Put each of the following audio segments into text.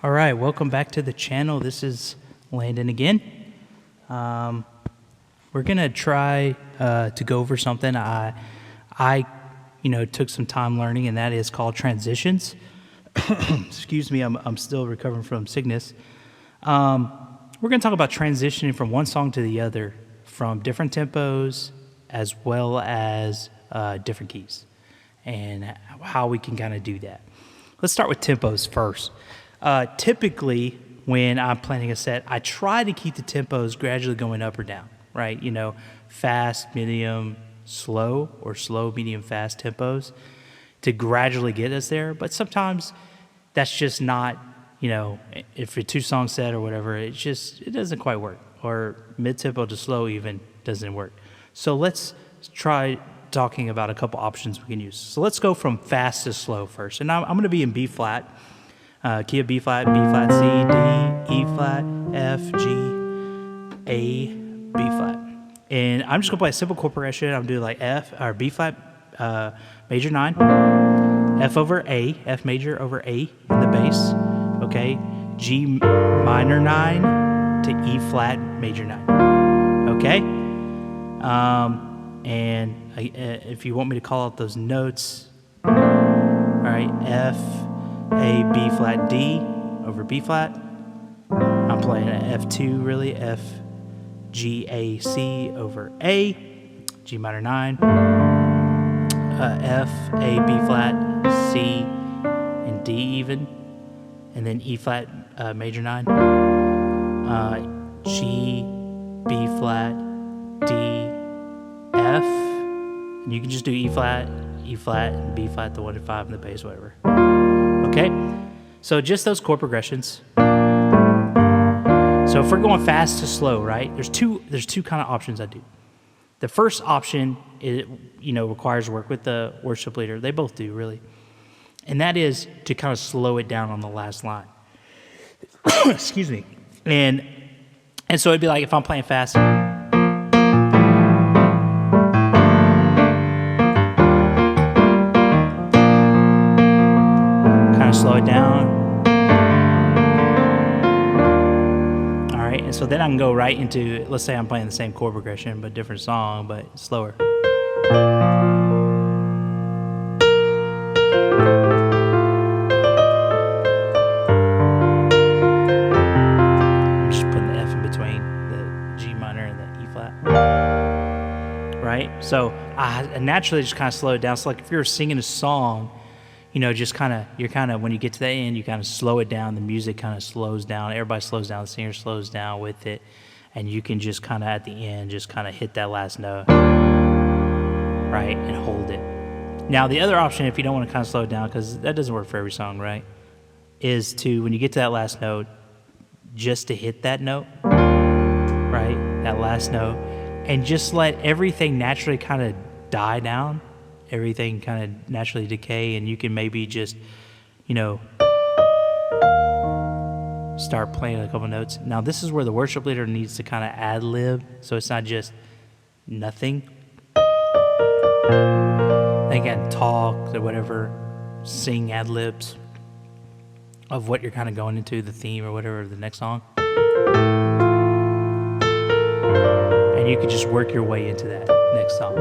All right, welcome back to the channel. This is Landon again. We're gonna try to go over something I took some time learning, and that is called transitions. Excuse me, I'm still recovering from sickness. We're gonna talk about transitioning from one song to the other, from different tempos as well as different keys, and how we can kind of do that. Let's start with tempos first. Typically, when I'm planning a set, I try to keep the tempos gradually going up or down, right? Fast, medium, slow, or slow, medium, fast tempos to gradually get us there. But sometimes that's just not, if a two-song set or whatever, it doesn't quite work. Or mid-tempo to slow even doesn't work. So let's try talking about a couple options we can use. So let's go from fast to slow first. And I'm going to be in B flat. Key of B flat, C, D, E flat, F, G, A, B flat. And I'm just gonna play a simple chord progression. I'm doing like F or B flat major 9, F over A, F major over A in the bass. Okay, G minor 9 to E flat major 9. Okay, and if you want me to call out those notes, all right, F, A, B flat, D over B flat. I'm playing an F2 really, F, G, A, C over A, G minor 9, F, A, B flat, C, and D even, and then E flat major 9, G, B flat, D, F, and you can just do E flat, and B flat, the 1 and 5 in the bass, whatever. Okay, so just those chord progressions. So if we're going fast to slow, right? There's two kind of options I do. The first option, requires work with the worship leader. They both do, really. And that is to kind of slow it down on the last line. Excuse me. And so it'd be like if I'm playing fast. Slow it down. All right, and so then I can go right into, let's say I'm playing the same chord progression, but different song, but slower. I'm just putting the F in between the G minor and the E flat. Right? So I naturally just kind of slow it down. So like if you're singing a song, when you get to the end, you kind of slow it down. The music kind of slows down. Everybody slows down. The singer slows down with it. And you can just kind of, at the end, just kind of hit that last note, right, and hold it. Now, the other option, if you don't want to kind of slow it down, because that doesn't work for every song, right, is to, when you get to that last note, just to hit that note, right, that last note, and just let everything naturally kind of die down. Everything kind of naturally decay, and you can maybe just, start playing a couple notes. Now, this is where the worship leader needs to kind of ad-lib, so it's not just nothing. They can talk or whatever, sing ad-libs of what you're kind of going into, the theme or whatever, the next song. And you can just work your way into that next song.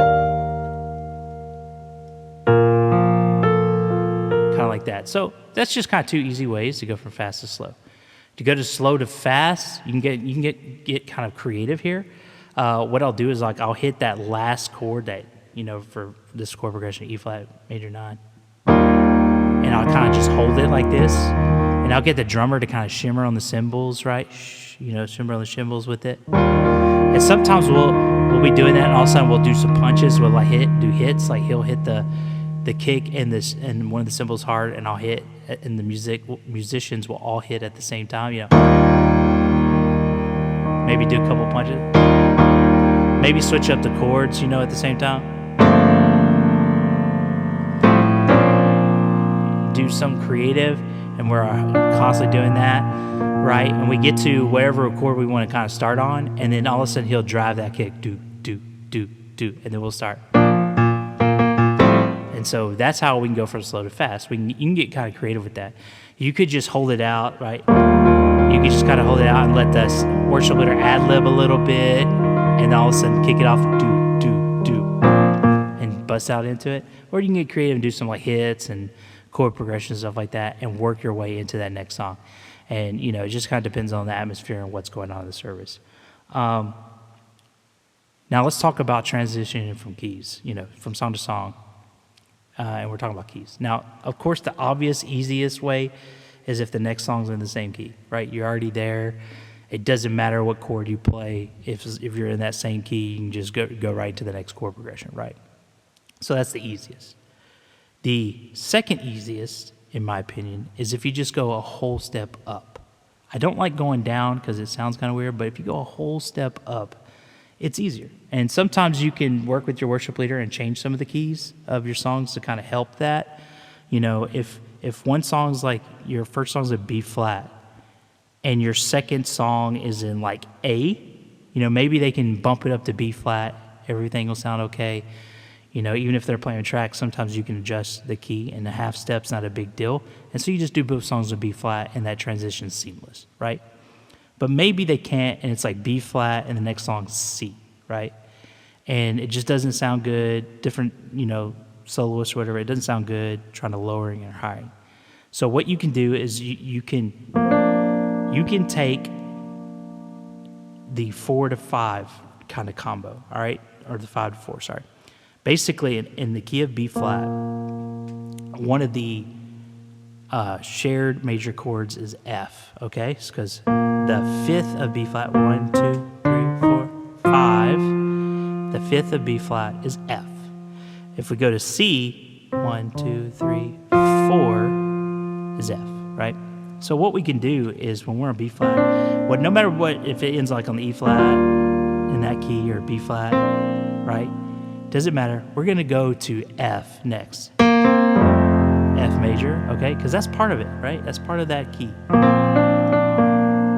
Like that. So that's just kind of two easy ways to go from fast to slow. To go to slow to fast, you can get kind of creative here. What I'll do is I'll hit that last chord that for this chord progression, E flat major 9, and I'll kind of just hold it like this, and I'll get the drummer to kind of shimmer on the cymbals, right? Shimmer on the cymbals with it. And sometimes we'll be doing that, and all of a sudden we'll do some punches. We'll do hits, like he'll hit the kick and one of the cymbals hard, and I'll hit, and the musicians will all hit at the same time, Maybe do a couple punches. Maybe switch up the chords, at the same time. Do some creative, and we're constantly doing that, right? And we get to whatever chord we want to kind of start on, and then all of a sudden he'll drive that kick, do, and then we'll start. And so that's how we can go from slow to fast. You can get kind of creative with that. You could just hold it out, right? You could just kind of hold it out and let the worship leader ad-lib a little bit, and all of a sudden kick it off, do, do, do, and bust out into it. Or you can get creative and do some like hits and chord progressions, stuff like that, and work your way into that next song. And, it just kind of depends on the atmosphere and what's going on in the service. Now let's talk about transitioning from keys, from song to song. And we're talking about keys. Now, of course, the obvious, easiest way is if the next song's in the same key, right? You're already there. It doesn't matter what chord you play. If you're in that same key, you can just go right to the next chord progression, right? So that's the easiest. The second easiest, in my opinion, is if you just go a whole step up. I don't like going down because it sounds kind of weird, but if you go a whole step up, it's easier. And sometimes you can work with your worship leader and change some of the keys of your songs to kind of help that. If one song's like, your first song's a B flat, and your second song is in like A, maybe they can bump it up to B flat. Everything will sound okay. Even if they're playing a track, sometimes you can adjust the key, and the half step's not a big deal. And so you just do both songs in B flat, and that transition's seamless, right? But maybe they can't, and it's like B flat, and the next song's C, right? And it just doesn't sound good. Different, soloists or whatever, it doesn't sound good trying to lowering or highing. So what you can do is you can take the 4 to 5 kind of combo, all right? Or the 5 to 4, sorry. Basically, in the key of B flat, one of the shared major chords is F, okay? Because the 5th of B flat, 1, 2, 3, 4, 5, the 5th of B flat is F. If we go to C, 1, 2, 3, 4 is F, right? So what we can do is when we're on B flat, no matter what, if it ends like on the E flat in that key or B flat, right? Doesn't matter. We're going to go to F next. F major, okay? Because that's part of it, right? That's part of that key.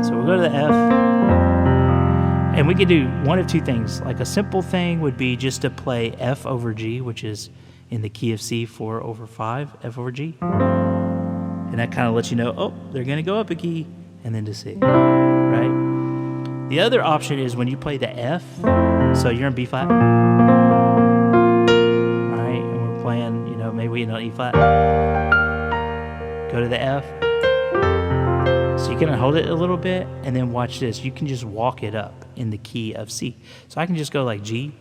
So we'll go to the F. And we could do one of two things. Like a simple thing would be just to play F over G, which is in the key of C, 4 over 5, F over G. And that kind of lets you know, they're going to go up a key, and then to C, right? The other option is when you play the F, so you're in B flat, all right, and we're playing, maybe in E flat, go to the F, so you can hold it a little bit, and then watch this. You can just walk it up in the key of C. So I can just go like G,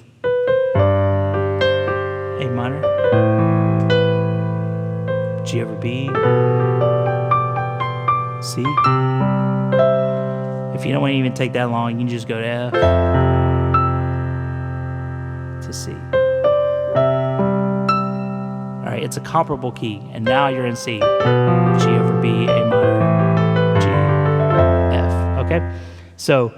A minor, G over B, C. If you don't want to even take that long, you can just go to F to C. All right, it's a comparable key, and now you're in C. G over B, A minor, G, F, okay? So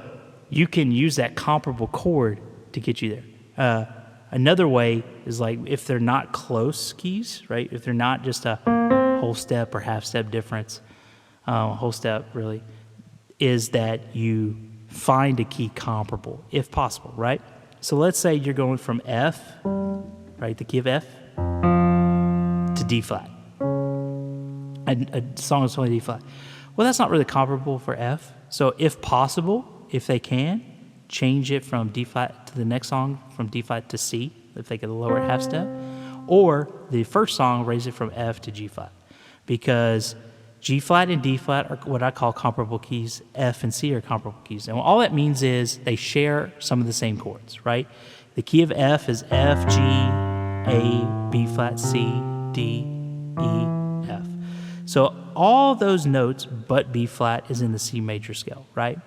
you can use that comparable chord to get you there. Another way is like if they're not close keys, right? If they're not just a whole step or half step difference, whole step really, is that you find a key comparable, if possible, right? So let's say you're going from F, right, the key of F, to D flat. A song is only D flat. Well, that's not really comparable for F. So if possible, if they can, change it from D flat to the next song, from D flat to C, if they get a lower half step. Or the first song, raise it from F to G flat. Because G flat and D flat are what I call comparable keys. F and C are comparable keys. And all that means is they share some of the same chords, right? The key of F is F, G, A, B flat, C, D, E, F. So all those notes but B flat is in the C major scale, right?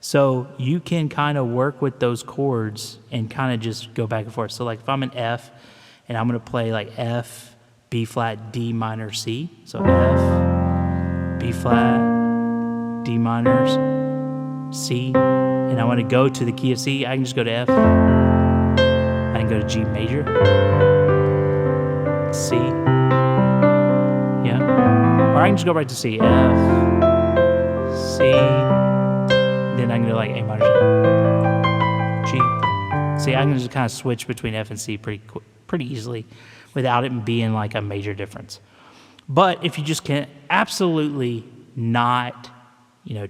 So you can kind of work with those chords and kind of just go back and forth. So like if I'm in F and I'm going to play like F, B flat, D minor, C. So F, B flat, D minors, C. And I want to go to the key of C. I can just go to F. I can go to G major, C. Yeah. Or I can just go right to C. F, C. Then I can go like A minor, G. See, I can just kind of switch between F and C pretty easily without it being like a major difference. But if you just can absolutely not,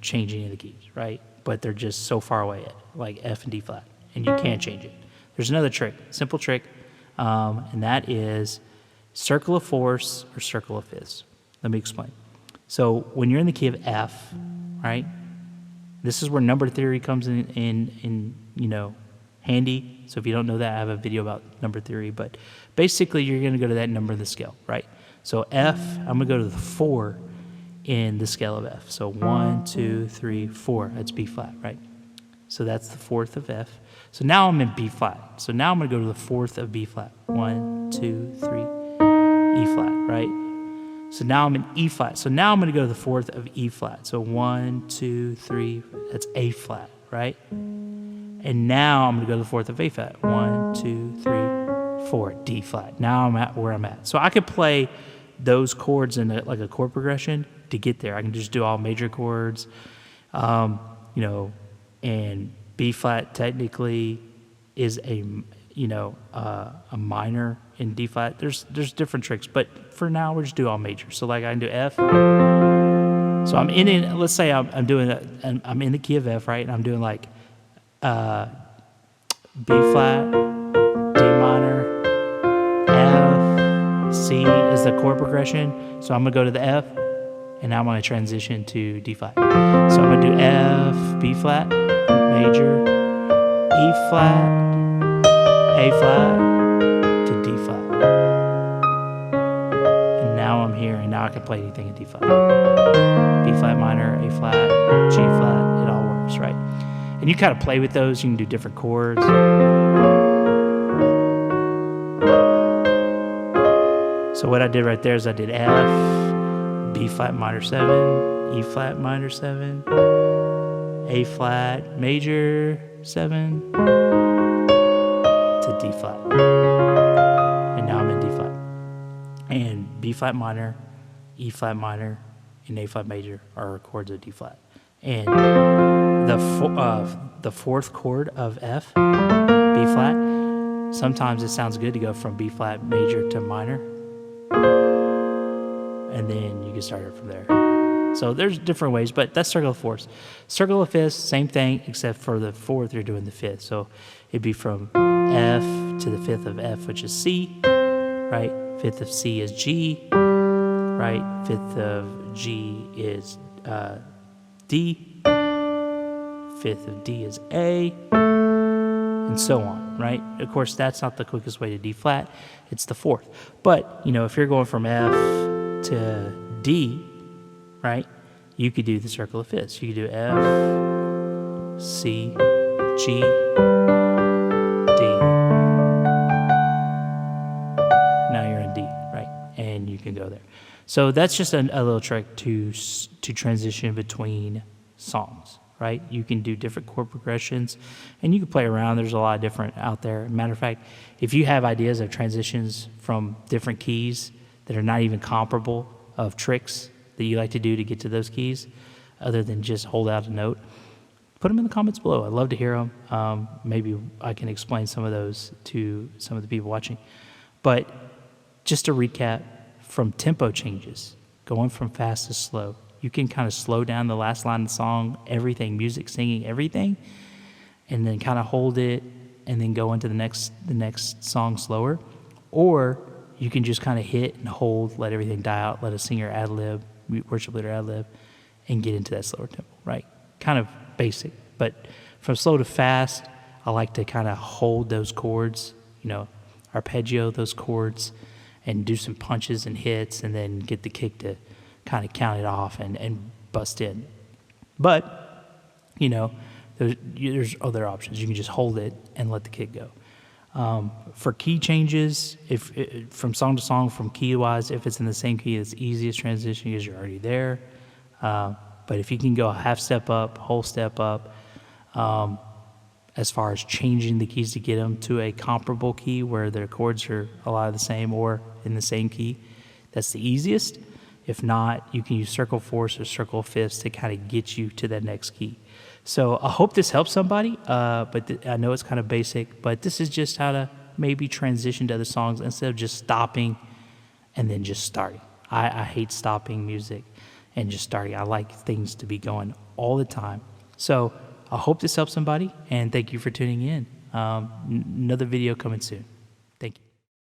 change any of the keys, right? But they're just so far away, like F and D flat, and you can't change it. There's another trick, simple trick, and that is circle of fourths or circle of fifths. Let me explain. So when you're in the key of F, right, this is where number theory comes in handy. So if you don't know that, I have a video about number theory. But basically, you're going to go to that number in the scale, right? So F, I'm going to go to the 4 in the scale of F. So 1, 2, 3, 4. That's B flat, right? So that's the fourth of F. So now I'm in B flat. So now I'm going to go to the fourth of B flat. 1, 2, 3, E flat, right? So now I'm in E flat. So now I'm going to go to the fourth of E flat. So 1, 2, 3, that's A flat, right? And now I'm going to go to the fourth of A flat. 1, 2, 3, 4, D flat. Now I'm at where I'm at. So I could play those chords in like a chord progression to get there. I can just do all major chords, and B flat technically is a minor in D flat. There's different tricks, but for now we're just do all major. So like I can do F. So I'm in it. Let's say I'm in the key of F, right? And I'm doing like B flat, D minor, F, C is the chord progression. So I'm gonna go to the F, and now I'm gonna transition to D flat. So I'm gonna do F, B flat, major, E flat, A flat to D flat. And now I'm here, and now I can play anything in D flat. B flat minor, A flat, G flat, it all works, right? And you kind of play with those, you can do different chords. So what I did right there is I did F, B flat minor 7, E flat minor 7, A flat major 7 to D flat. And now I'm in D flat. And B flat minor, E flat minor, and A flat major are chords of D flat. And the fourth chord of F, B flat, sometimes it sounds good to go from B flat major to minor. And then you can start it from there. So there's different ways, but that's circle of fourths. Circle of fifths, same thing, except for the fourth, you're doing the fifth. So it'd be from F to the fifth of F, which is C, right? Fifth of C is G, right? Fifth of G is D. Fifth of D is A, and so on, right? Of course, that's not the quickest way to D flat. It's the fourth. But, if you're going from F to D, right, you could do the circle of fifths. You could do F, C, G, D. Now you're in D, right? And you can go there. So that's just a little trick to transition between songs, right? You can do different chord progressions, and you can play around. There's a lot of different out there. Matter of fact, if you have ideas of transitions from different keys that are not even comparable, of tricks that you like to do to get to those keys, other than just hold out a note, put them in the comments below. I'd love to hear them. Maybe I can explain some of those to some of the people watching. But just to recap, from tempo changes, going from fast to slow, you can kind of slow down the last line of the song, everything, music, singing, everything, and then kind of hold it and then go into the next song slower. Or you can just kind of hit and hold, let everything die out, let a singer ad-lib, worship leader ad-lib, and get into that slower tempo, right? Kind of basic. But from slow to fast, I like to kind of hold those chords, arpeggio those chords, and do some punches and hits, and then get the kick to kind of count it off and bust in. But, there's other options. You can just hold it and let the kick go. For key changes, if from song to song, from key-wise, if it's in the same key, it's easiest transition because you're already there. But if you can go a half step up, whole step up, as far as changing the keys to get them to a comparable key where their chords are a lot of the same or in the same key, that's the easiest. If not, you can use circle fourths or circle fifths to kind of get you to that next key. So I hope this helps somebody, but I know it's kind of basic, but this is just how to maybe transition to other songs instead of just stopping and then just starting. I hate stopping music and just starting. I like things to be going all the time. So I hope this helps somebody, and thank you for tuning in. Another video coming soon.